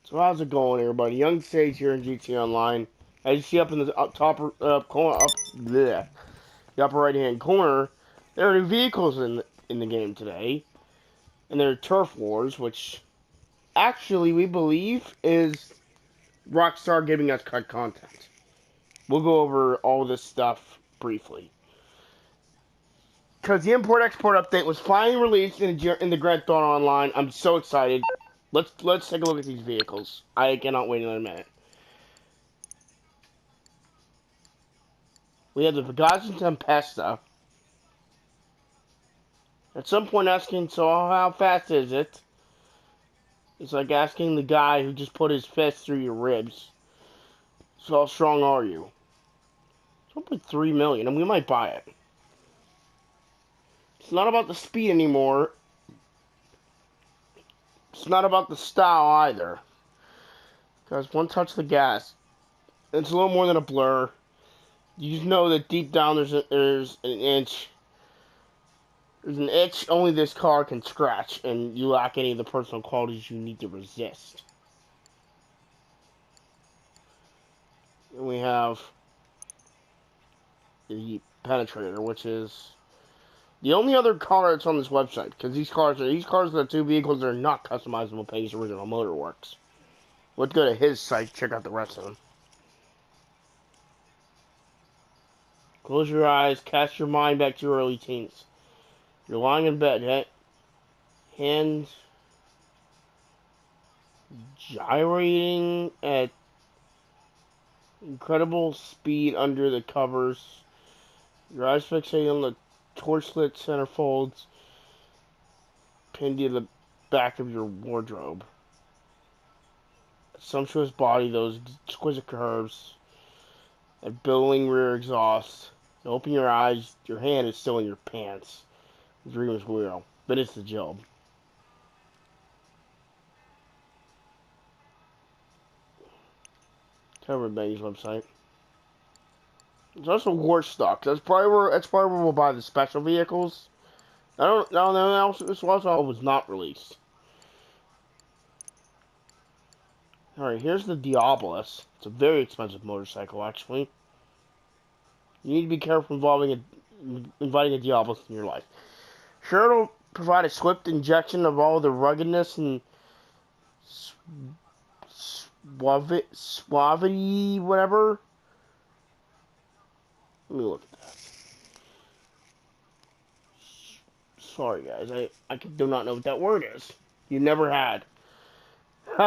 So how's it going, everybody? Young Sage here in GT Online. As you see up in the corner, the upper right-hand corner, there are new vehicles in the game today, and they're turf wars, which actually we believe is Rockstar giving us cut content. We'll go over all this stuff briefly. Because the import-export update was finally released in the Grand Theft Auto Online. I'm so excited. Let's take a look at these vehicles. I cannot wait another minute. We have the Bugatti Tempesta. At some point asking, so how fast is it? It's like asking the guy who just put his fist through your ribs. So how strong are you? It's 1.3 million, and we might buy it. It's not about the speed anymore. It's not about the style either. Because one touch of the gas, it's a little more than a blur. You just know that deep down there's an inch. There's an itch only this car can scratch, and you lack any of the personal qualities you need to resist. And we have the Penetrator, which is the only other car that's on this website, because these cars are the two vehicles that are not customizable Peggy's original Motorworks. Let's go to his site, check out the rest of them. Close your eyes, cast your mind back to your early teens. You're lying in bed, hands gyrating at incredible speed under the covers. Your eyes fixated on the torch-lit centerfolds pinned to the back of your wardrobe. A sumptuous body, those exquisite curves, that billowing rear exhaust. You open your eyes, your hand is still in your pants. The dream is real, but it's the job. Cover Benny's website. There's also war stock. That's probably where we'll buy the special vehicles. I don't know. This also was not released. All right, here's the Diabolus. It's a very expensive motorcycle, actually. You need to be careful inviting a Diabolus in your life. Sure, it'll provide a swift injection of all the ruggedness and suavity, whatever. Let me look at that. Sorry, guys. I do not know what that word is. You never had.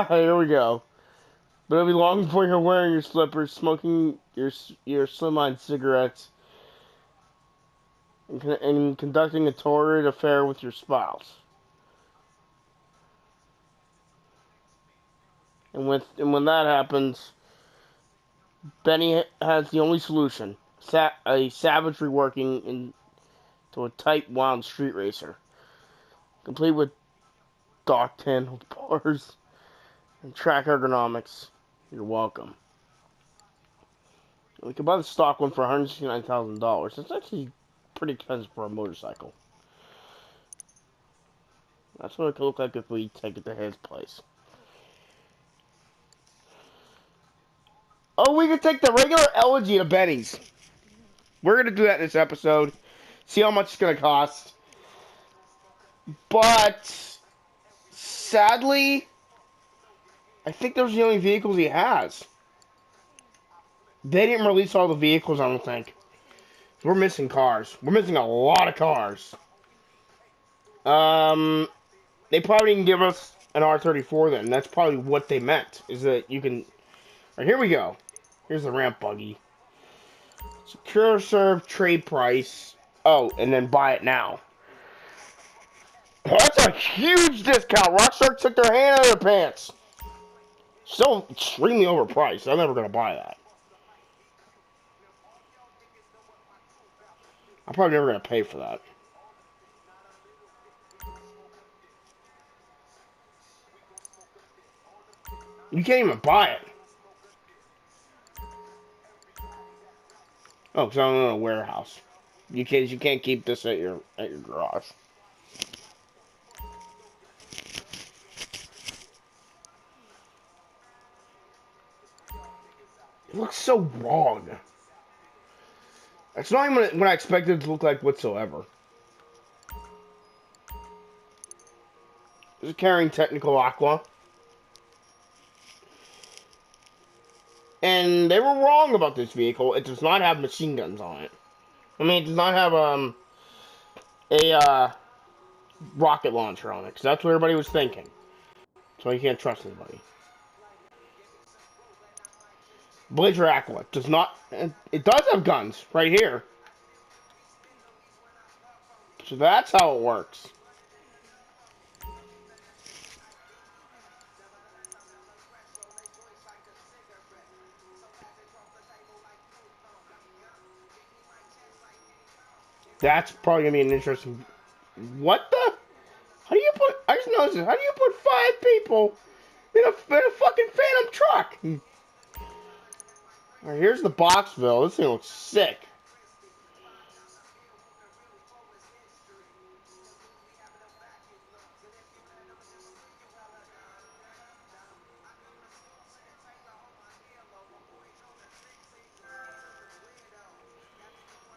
Here we go. But it'll be long before you're wearing your slippers, smoking your slimline cigarettes, and conducting a torrid affair with your spouse. And when that happens, Benny has the only solution: a savagery working into a tight, wild street racer, complete with dark tan bars and track ergonomics. You're welcome. We could buy the stock one for $169,000. That's actually pretty expensive for a motorcycle. That's what it could look like if we take it to his place. Oh, we could take the regular Elegy to Benny's. We're going to do that in this episode. See how much it's going to cost. But, sadly, I think those are the only vehicles he has. They didn't release all the vehicles, I don't think. We're missing cars. We're missing a lot of cars. They probably didn't give us an R34 then. That's probably what they meant. Is that you can... Alright, here we go. Here's the ramp buggy. Secure serve trade price. Oh, and then buy it now. That's a huge discount. Rockstar took their hand out of their pants. Still extremely overpriced. I'm never going to buy that. I'm probably never going to pay for that. You can't even buy it. Oh, because I'm in a warehouse. You can't keep this at your garage. It looks so wrong. It's not even what I expected it to look like whatsoever. It's carrying Technical Aqua. And they were wrong about this vehicle. It does not have machine guns on it. I mean, it does not have a rocket launcher on it, because that's what everybody was thinking. So you can't trust anybody. Blazer Aqua does not... It does have guns, right here. So that's how it works. That's probably going to be an interesting... What the... How do you put... I just noticed this. How do you put 5 people in a fucking Phantom truck? Alright, here's the Boxville. This thing looks sick.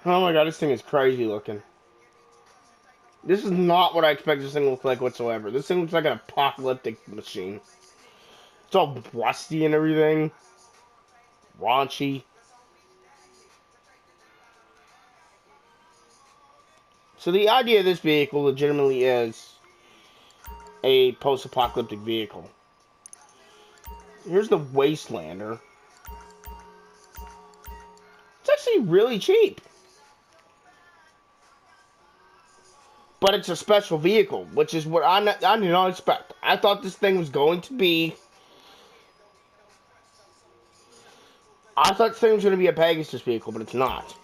Oh my god, this thing is crazy looking. This is not what I expect this thing to look like whatsoever. This thing looks like an apocalyptic machine. It's all rusty and everything. Raunchy. So the idea of this vehicle legitimately is a post-apocalyptic vehicle. Here's the Wastelander. It's actually really cheap. But it's a special vehicle, which is what I did not expect. I thought this thing was going to be... I thought this thing was going to be a Pegasus vehicle, but it's not.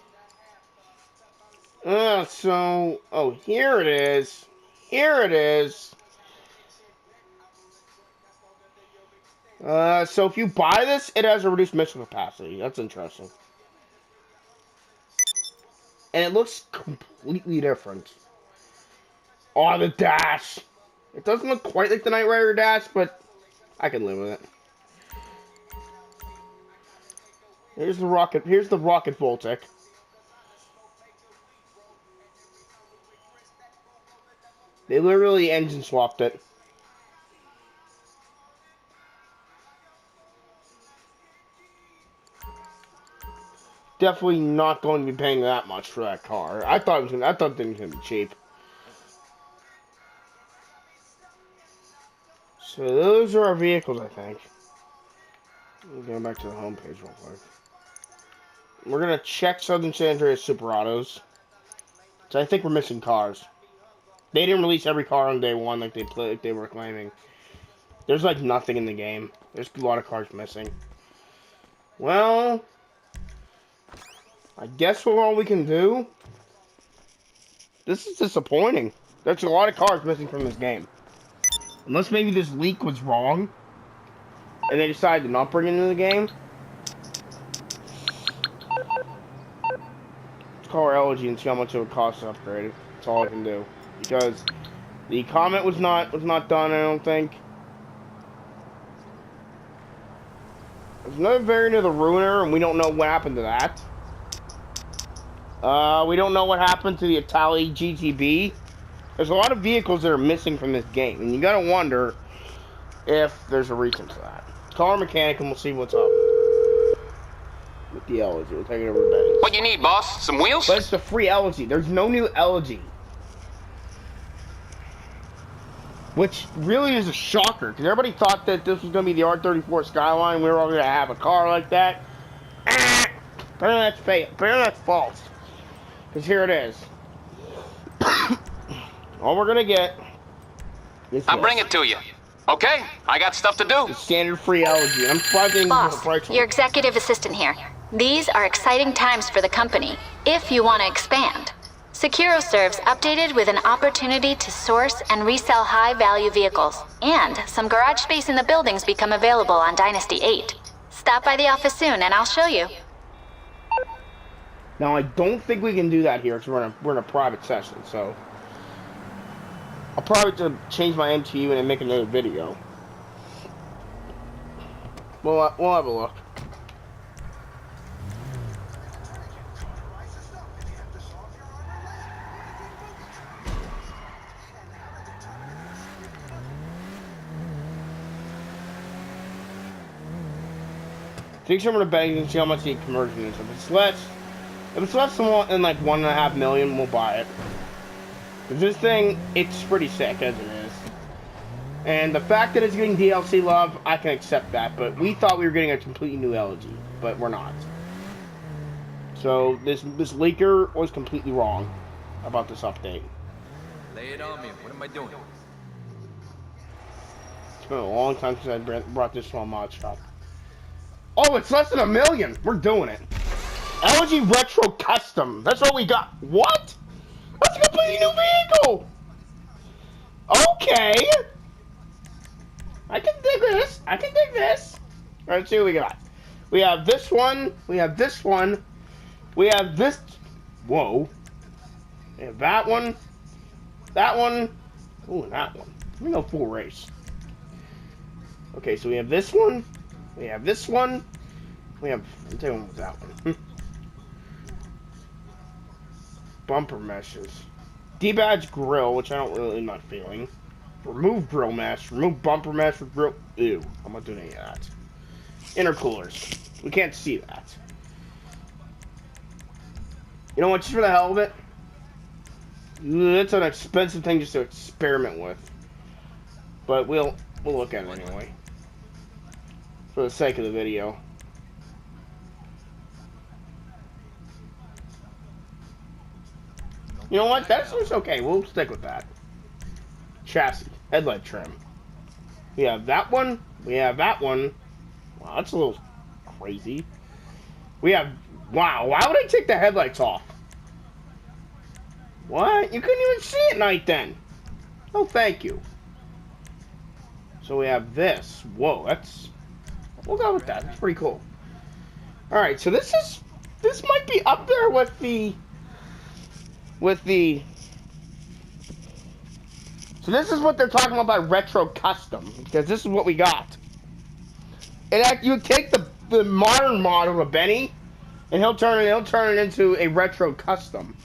Oh, here it is. Here it is. So if you buy this, it has a reduced mission capacity. That's interesting. And it looks completely different. Oh, the dash. It doesn't look quite like the Knight Rider dash, but I can live with it. Here's the rocket. Here's the rocket Voltic. They literally engine swapped it. Definitely not going to be paying that much for that car. I thought the thing was gonna be cheap. So those are our vehicles, I think. Going back to the homepage real quick. We're gonna check Southern San Andreas Super Autos. So I think we're missing cars. They didn't release every car on day one like they were claiming. There's like nothing in the game. There's a lot of cars missing. Well, I guess we're all we can do. This is disappointing. There's a lot of cars missing from this game. Unless maybe this leak was wrong, and they decided to not bring it into the game. Let's call our Elegy and see how much it would cost to upgrade it. That's all I can do. Because the comment was not done, I don't think. There's another variant of the Ruiner, and we don't know what happened to that. We don't know what happened to the Itali GTB. There's a lot of vehicles that are missing from this game, and you gotta wonder if there's a reason to that. Call our mechanic and we'll see what's up with the Elegy. We'll take it over to Benny. What you need, boss? Some wheels? But it's the free Elegy. There's no new Elegy. Which really is a shocker, because everybody thought that this was going to be the R34 Skyline. We were all going to have a car like that. Apparently that's fake. Apparently that's false. Because here it is. All we're going to get is I'll bring it to you. Okay? I got stuff to do. the standard free Elegy. I'm surprised Boss, your executive assistant here. These are exciting times for the company, if you want to expand. SecuroServe's updated with an opportunity to source and resell high-value vehicles, and some garage space in the buildings become available on Dynasty 8. Stop by the office soon and I'll show you. Now, I don't think we can do that here, because we're in a private session, so... I'll probably have to change my MTU and make another video. We'll have a look. Take some of the bags and see how much the conversion is. If it's less than like 1.5 million, we'll buy it. Cause this thing, it's pretty sick as it is. And the fact that it's getting DLC love, I can accept that. But we thought we were getting a completely new Elegy, but we're not. So this leaker was completely wrong about this update. Lay it on me. What am I doing? It's been a long time since I brought this to a mod shop. Oh, it's less than 1 million. We're doing it. Elegy Retro Custom. That's what we got. What? That's a completely new vehicle. Okay. I can dig this. I can dig this. All right, let's see what we got. We have this one. We have this one. We have this. Whoa. We have that one. That one. Ooh, and that one. Let me go full race. Okay, so we have this one. We have this one. We have. I'm taking with that one. Bumper meshes. Debadge grill, which I don't really not feeling. Remove grill mesh. Remove bumper mesh with grill. Ew. I'm not doing any of that. Intercoolers. We can't see that. You know what? Just for the hell of it. That's an expensive thing just to experiment with. But we'll look at it anyway. For the sake of the video. You know what? That looks okay. We'll stick with that. Chassis. Headlight trim. We have that one. We have that one. Wow, that's a little crazy. We have... Wow, why would I take the headlights off? What? You couldn't even see at night then. Oh, thank you. So we have this. Whoa, that's... We'll go with that. That's pretty cool. Alright, so this might be up there with the... So this is what they're talking about by retro custom, because this is what we got. And you take the modern model of Benny, and he'll turn it into a retro custom.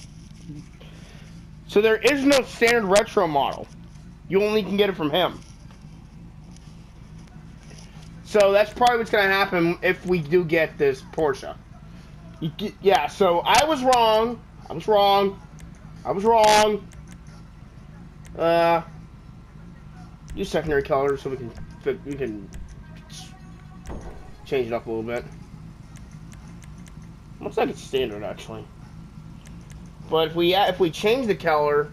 So there is no standard retro model. You only can get it from him. So that's probably what's gonna happen if we do get this Porsche. Yeah. So I was wrong. Use secondary colors so we can change it up a little bit. Looks like it's standard actually. But if we change the color,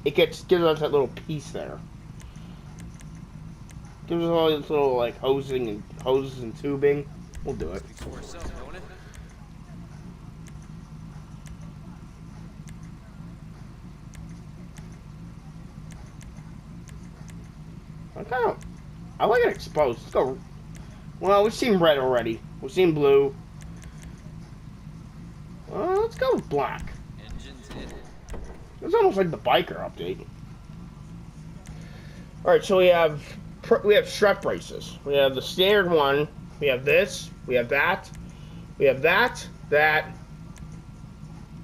it gives us that little piece there. Gives us all this little like hoses and tubing. We'll do it. I like it exposed. Let's go. Well, we've seen red already. We've seen blue. Let's go with black. It's almost like the biker update. All right, so we have strut braces. We have the standard one. We have this. We have that. We have that. That.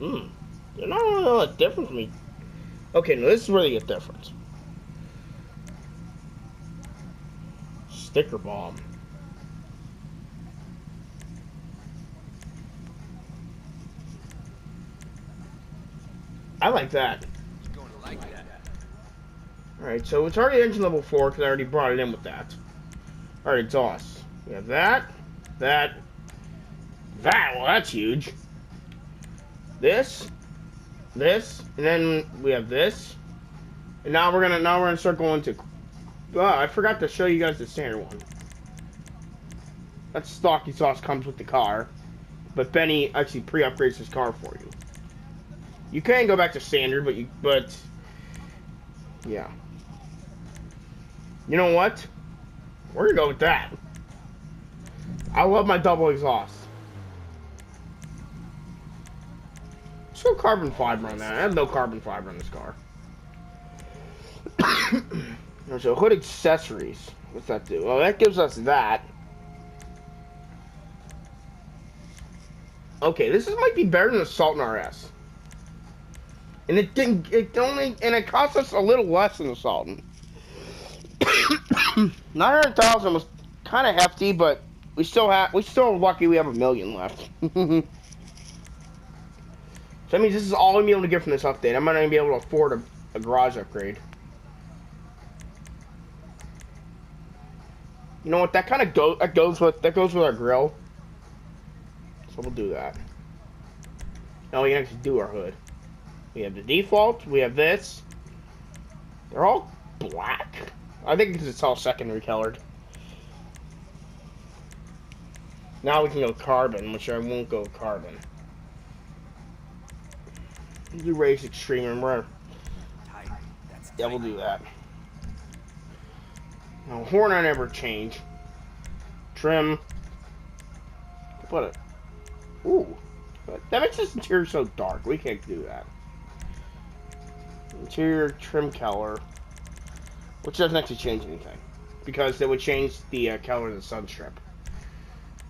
They're not really all that different from me. Okay, now this is where they get different. Sticker bomb. I like that. Alright, so it's already engine level 4 because I already brought it in with that. Alright, exhaust. We have that. Well, that's huge. This, and then we have this. And now we're gonna start going to. Oh, I forgot to show you guys the standard one. That stock exhaust comes with the car, but Benny actually pre-upgrades his car for you. You can go back to standard, but yeah. You know what? We're gonna go with that. I love my double exhaust. Let's go carbon fiber on that. I have no carbon fiber on this car. So hood accessories. What's that do? Well, that gives us that. Okay, this might be better than the Sultan RS. And it cost us a little less than the Sultan. 900,000 was kind of hefty, but we still are lucky we have 1,000,000 left. So that means this is all I'm gonna be able to get from this update. I'm not gonna be able to afford a garage upgrade. You know what? That kind of goes with our grill. So we'll do that. Now we can actually do our hood. We have the default. We have this. They're all black. I think because it's all secondary colored. Now we can go carbon, which I won't go carbon. We'll do race extreme, remember? Yeah, we'll do that. Now horn I never change. Trim. What a. Ooh. That makes this interior so dark. We can't do that. Interior trim color. Which doesn't actually change anything. Because it would change the color of the sun strip.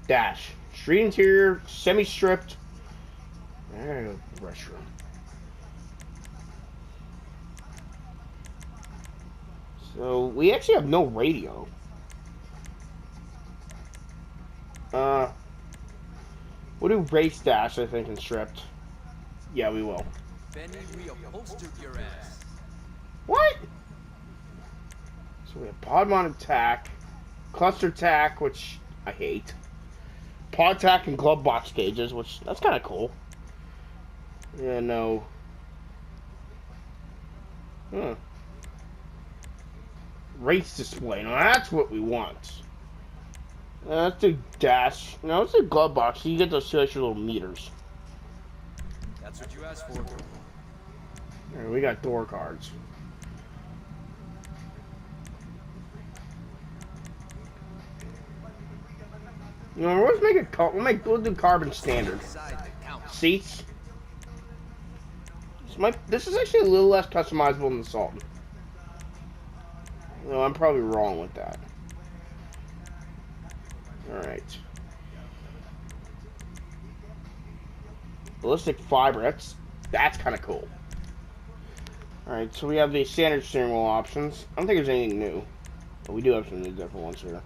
Dash. Street interior, semi-stripped. And restroom. So, we actually have no radio. We'll do race dash, I think, and stripped. Yeah, we will. Benny, we upholstered your ass. What? So we have pod mounted tack, cluster tack, which I hate. Pod tack and glove box gauges, which that's kind of cool. Yeah, no. Race display. Now that's what we want. Let's do dash. No, let's do glove box. So you get those two extra little meters. That's what you asked for. Alright, we got door cards. You know, let's make it. We'll do carbon standard. Seats. This is actually a little less customizable than the Sultan. No, I'm probably wrong with that. Alright. Ballistic fiber, that's kind of cool. Alright, so we have the standard steering wheel options. I don't think there's anything new. But we do have some new different ones here.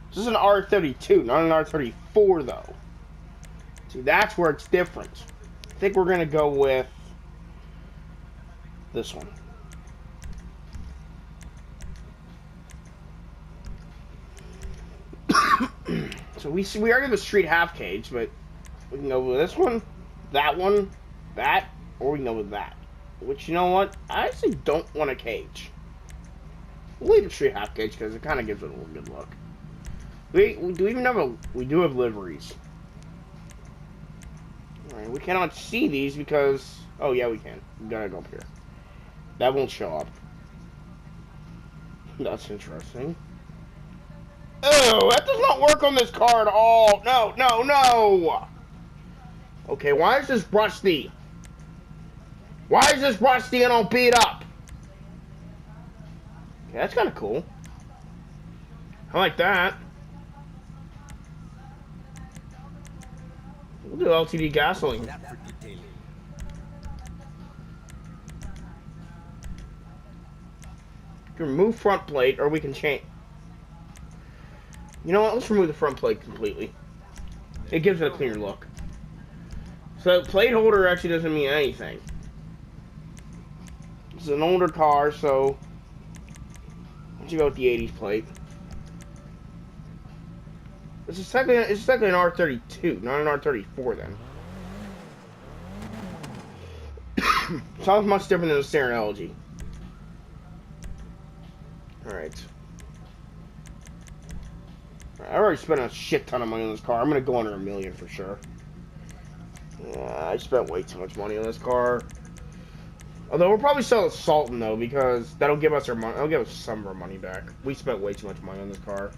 This is an R32, not an R34 though. See, that's where it's different. I think we're gonna go with this one. So we already have a street half cage, but we can go with this one, that, or we can go with that. Which, you know what? I actually don't want a cage. We'll leave the street half cage because it kind of gives it a little good look. We do even have we do have liveries. Alright, we cannot see these because oh yeah we can. We gotta go up here. That won't show up. That's interesting. Oh, that does not work on this car at all. No, no, no. Okay, why is this rusty? Why is this rusty and all beat up? Okay, that's kind of cool. I like that. We'll do LTD gasoline. You can remove front plate, or we can change. You know what? Let's remove the front plate completely. It gives it a cleaner look. So plate holder actually doesn't mean anything. It's an older car, so let's go with the 80s plate. It's technically an R32, not an R34 then. Sounds much different than the steering Elegy. Alright. I already spent a shit ton of money on this car. I'm gonna go under $1 million for sure. Yeah, I spent way too much money on this car. Although we'll probably sell the Sultan though, because that'll give us our money. That'll give us some of our money back. We spent way too much money on this car.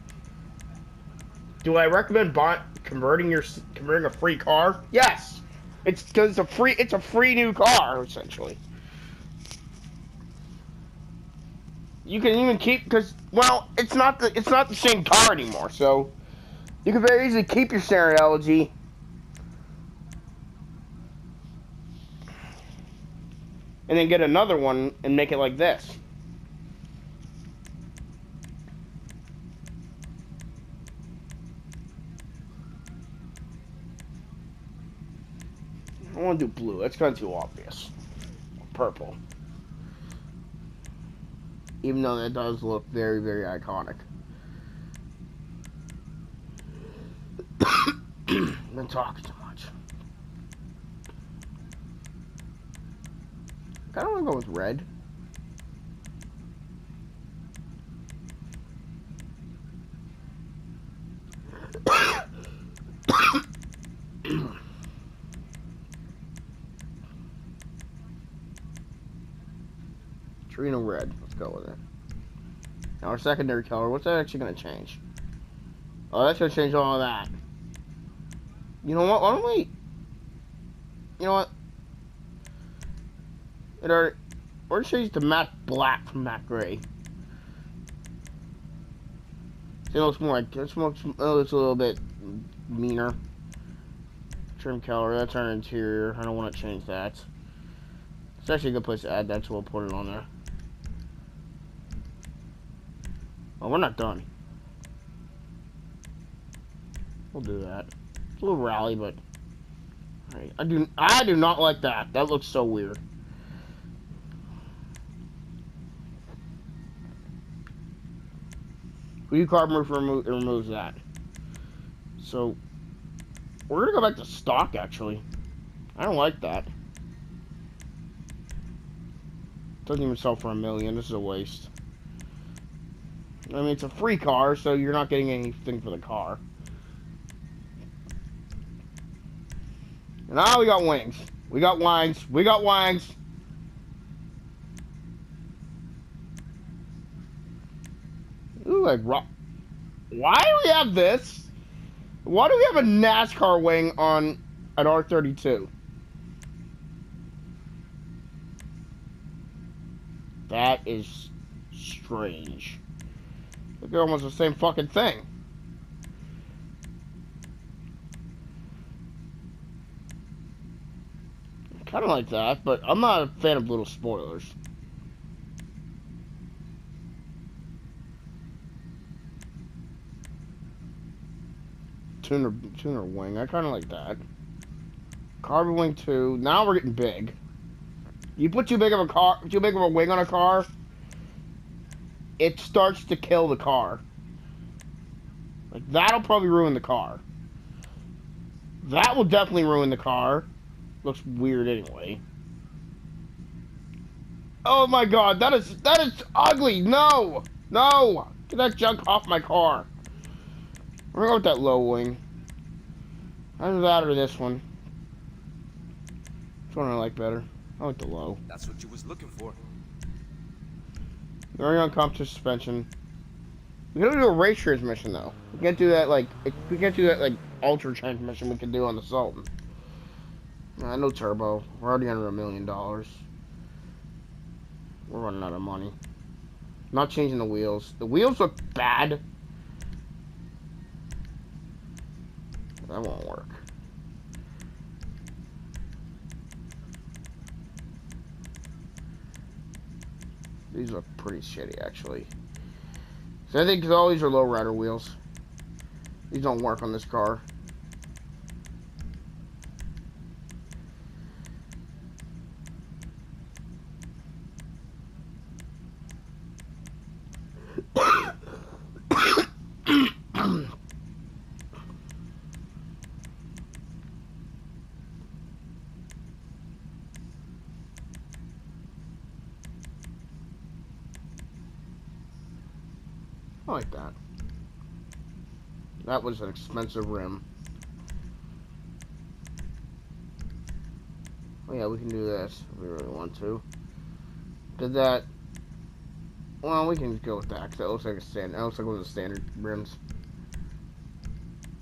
Do I recommend converting a free car? Yes, it's because it's a free new car essentially. You can even keep because well, it's not the same car anymore. So you can very easily keep your steering Elegy. And then get another one and make it like this. want to do blue. That's kind of too obvious. Purple. Even though that does look very, very iconic. Been talking too much. I don't want to go with red. Trino red. Let's go with it. Now our secondary color. What's that actually going to change? Oh, that's going to change all of that. You know what? Why don't we... You know what? We're going to change to matte black from matte gray. It looks more like... It looks a little bit meaner. Trim color. That's our interior. I don't want to change that. It's actually a good place to add that, so we'll put it on there. Oh, we're not done. We'll do that. It's a little rally, but right. I do not like that. That looks so weird. View carbon roof removes that. So we're gonna go back to stock. Actually, I don't like that. Doesn't even sell for $1 million. This is a waste. I mean, it's a free car, so you're not getting anything for the car. And now we got wings. We got wings. We got wings. Ooh, like rock. Why do we have this? Why do we have a NASCAR wing on an R32? That is strange. They're almost the same fucking thing. Kind of like that, but I'm not a fan of little spoilers. Tuner wing. I kind of like that. Carbon wing 2. Now we're getting big. You put too big of a wing on a car, it starts to kill the car. Like, that'll probably ruin the car. That will definitely ruin the car. Looks weird anyway. Oh my god, that is ugly. No! No! Get that junk off my car. We're gonna go with that low wing. Either that or this one. Which one I like better? I like the low. That's what you was looking for. Very uncomfortable suspension. We gotta do a race transmission though. We can't do that like ultra transmission we can do on the Sultan. No turbo. We're already under $1 million. We're running out of money. Not changing the wheels. The wheels look bad. That won't work. These look pretty shitty, actually. So I think all these are low rider wheels. These don't work on this car. I like that. That was an expensive rim. Oh yeah, we can do this if we really want to. Did that. Well, we can go with that because that looks like a standard. That looks like one of the standard rims.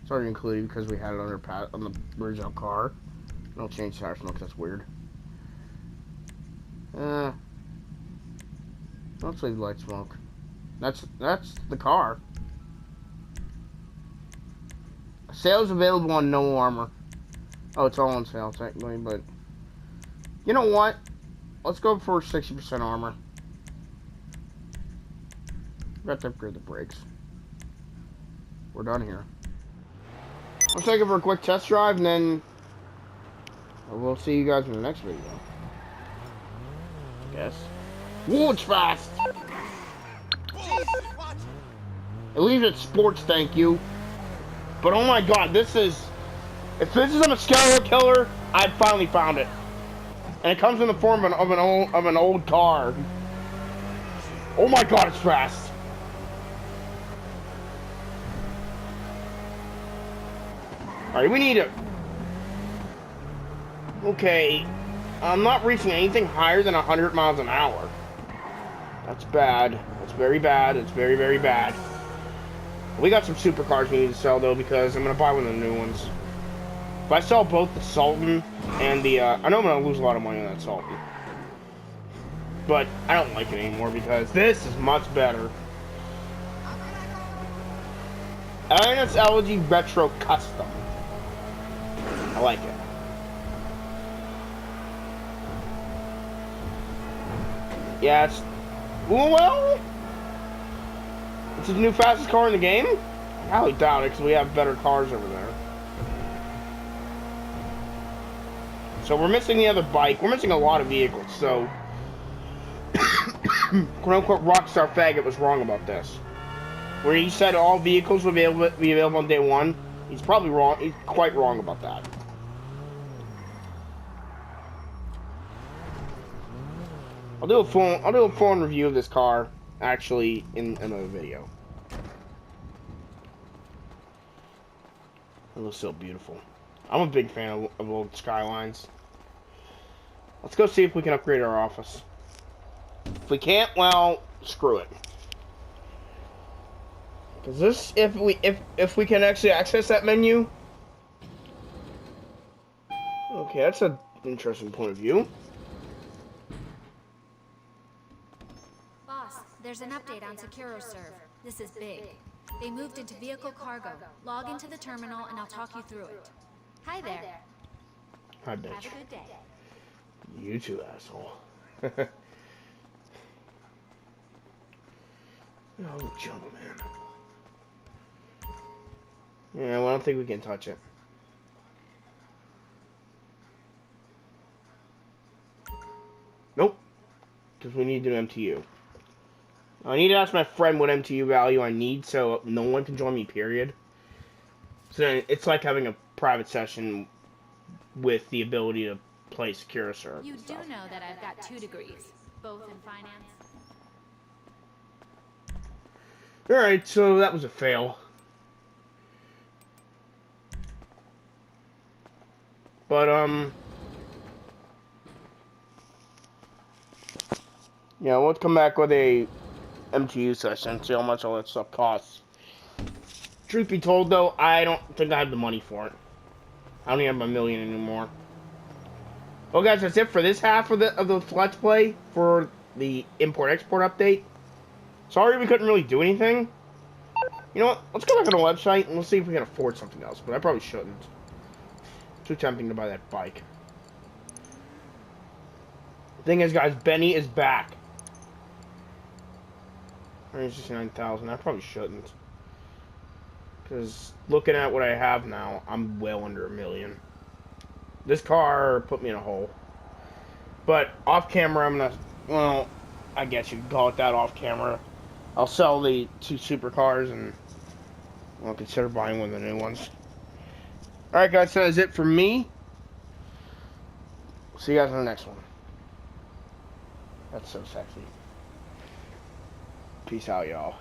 It's already included because we had it on the original car. Don't change tires, no, because that's weird. Let's leave light smoke. That's the car. Sales available on no armor. Oh, it's all on sale technically, but you know what? Let's go for 60% armor. We have to upgrade the brakes. We're done here. Let's take it for a quick test drive, and then We'll see you guys in the next video. I guess. Whoa, it's fast! At least it's sports, thank you. But oh my god, this is... If this is a Mosquito killer, I finally found it. And it comes in the form of an old car. Oh my god, it's fast. Alright, we need it. Okay. I'm not reaching anything higher than 100 miles an hour. That's bad. That's very bad. It's very, very bad. We got some supercars we need to sell, though, because I'm going to buy one of the new ones. If I sell both the Sultan and the... I know I'm going to lose a lot of money on that Sultan. But I don't like it anymore because this is much better. And it's Elegy Retro Custom. I like it. Yeah, it's... Well... It's the new fastest car in the game? I highly doubt it, because we have better cars over there. So we're missing the other bike. We're missing a lot of vehicles, so... quote-unquote Rockstar Faggot was wrong about this. Where he said all vehicles would be available on day one, he's probably wrong. He's quite wrong about that. I'll do a full review of this car, actually, in another video. It looks so beautiful. I'm a big fan of old Skylines. Let's go see if we can upgrade our office. If we can't, well, screw it. Cause this, if we can actually access that menu. Okay, that's an interesting point of view. Boss, there's an update on SecuroServe. This is big. They moved into vehicle cargo. Log into the terminal and I'll talk you through it. Hi there. Hi, bitch. Have a good day. You too, asshole. Oh, junk man. Yeah, well, I don't think we can touch it. Nope. Because we need to do MTU. I need to ask my friend what MTU value I need so no one can join me, period. So then it's like having a private session with the ability to play SecuroServe. You do know that I've got 2 degrees, both in finance. Alright, so that was a fail. But, yeah, let's come back with a MTU session, see how much all that stuff costs. Truth be told, though, I don't think I have the money for it. I don't even have $1 million anymore. Well, guys, that's it for this half of the Let's Play for the import-export update. Sorry we couldn't really do anything. You know what? Let's go back on the website and let's see if we can afford something else. But I probably shouldn't. Too tempting to buy that bike. Thing is, guys, Benny is back. 169,000. I probably shouldn't. Because looking at what I have now, I'm well under $1 million. This car put me in a hole. But off camera, I'm gonna... Well, I guess you could call it that, off camera. I'll sell the 2 supercars and I'll consider buying one of the new ones. Alright, guys, so that's it for me. See you guys in the next one. That's so sexy. Peace out, y'all.